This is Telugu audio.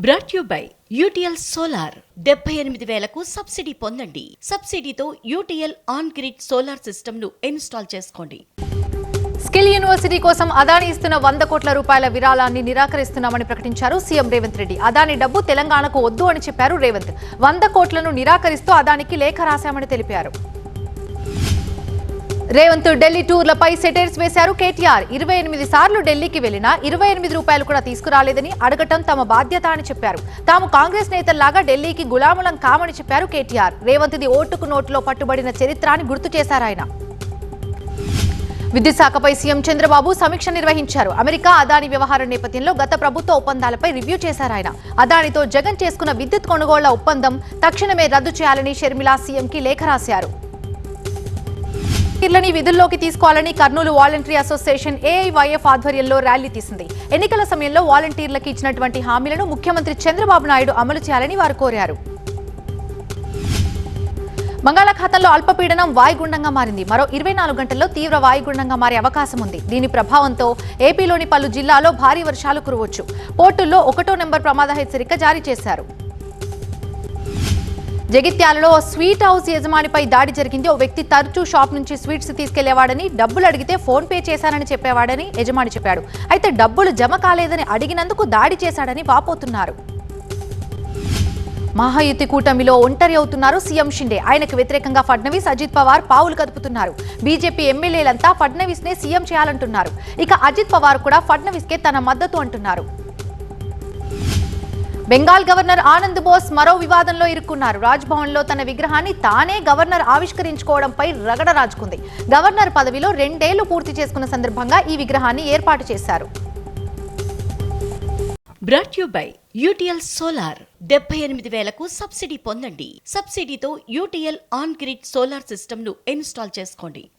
Brought you by UTL solar 78,000కు సబ్సిడీ పొందండి. సబ్సిడీతో UTL on grid solar system ను ఇన్స్టాల్ చేసుకోండి. స్కిల్ యూనివర్సిటీ కోసం అదాని ఇస్తున్న 100 కోట్ల రూపాయల విరాళాన్ని నిరాకరిస్తున్నామని ప్రకటించారు సీఎం రేవంత్ రెడ్డి. అదాని డబ్బు తెలంగాణకు వద్దు అని చెప్పారు రేవంత్. 100 కోట్లను నిరాకరిస్తూ అదానికి లేఖ రాశామని తెలిపారు. రేవంత్ ఢిల్లీ టూర్లపై సెటైర్స్ వేశారు కేటీఆర్. 28 సార్లు ఢిల్లీకి వెళ్లినా 28 రూపాయలు కూడా తీసుకురాలేదని, అడగటం తమ బాధ్యత అని చెప్పారు. తాము కాంగ్రెస్ నేతల్లాగా ఢిల్లీకి గులాములం కామని చెప్పారు కేటీఆర్. రేవంత్ది ఓటుకు నోటులో పట్టుబడిన చరిత్రాన్ని గుర్తు చేశారు ఆయన. విద్యుత్ శాఖపై సీఎం చంద్రబాబు సమీక్ష నిర్వహించారు. అమెరికా అదాని వ్యవహారం నేపథ్యంలో గత ప్రభుత్వ ఒప్పందాలపై రివ్యూ చేశారు ఆయన. అదానితో జగన్ చేసుకున్న విద్యుత్ కొనుగోళ్ల ఒప్పందం తక్షణమే రద్దు చేయాలని షర్మిల సీఎంకి లేఖ రాశారు. వాలంటీర్లని విధుల్లోకి తీసుకోవాలని కర్నూలు వాలంటరీ అసోసియేషన్ ఏఐవైఎఫ్ ఆధ్వర్యంలో ర్యాలీ తీసింది. ఎన్నికల సమయంలో వాలంటీర్లకు ఇచ్చినటువంటి హామీలను ముఖ్యమంత్రి చంద్రబాబు నాయుడు అమలు చేయాలని వారు కోరారు. బంగాళాఖాతంలో అల్పపీడనం వాయుగుండంగా మారింది. మరో 24 గంటల్లో తీవ్ర వాయుగుండంగా మారే అవకాశం ఉంది. దీని ప్రభావంతో ఏపీలోని పలు జిల్లాల్లో భారీ వర్షాలు కురవచ్చు. పోర్టుల్లో 1వ నెంబర్ ప్రమాద హెచ్చరిక జారీ చేశారు. జగిత్యాలలో స్వీట్ హౌస్ యజమానిపై దాడి జరిగింది. ఓ వ్యక్తి తరచూ షాప్ నుంచి స్వీట్స్ తీసుకెళ్లేవాడని, డబ్బులు అడిగితే ఫోన్ పే చేశానని చెప్పేవాడని యజమాని చెప్పాడు. అయితే డబ్బులు జమ కాలేదని అడిగినందుకు దాడి చేశాడని వాపోతున్నారు. మహాయుతి కూటమిలో ఒంటరి అవుతున్నారు సీఎం షిండే. ఆయనకు వ్యతిరేకంగా ఫడ్నవీస్, అజిత్ పవార్ పావులు కదుపుతున్నారు. బీజేపీ ఎమ్మెల్యేలంతా ఫడ్నవీస్ నే సీఎం చేయాలంటున్నారు. ఇక అజిత్ పవార్ కూడా ఫడ్నవీస్ కే తన మద్దతు అంటున్నారు. బెంగాల్ గవర్నర్ ఆనంద్ బోస్ మరో వివాదంలో ఇరుక్కున్నారు. రాజ్భవన్ లో తన విగ్రహాన్ని తానే గవర్నర్ ఆవిష్కరించుకోవడంపై రగడ రాజుకుంది. గవర్నర్ పదవిలో 2 ఏళ్లు పూర్తి చేసుకున్న సందర్భంగా ఈ విగ్రహాన్ని ఏర్పాటు చేశారు. Brought you by UTL solar 78,000కు సబ్సిడీ పొందండి. సబ్సిడీతో UTL on grid solar system ను ఇన్స్టాల్ చేసుకోండి.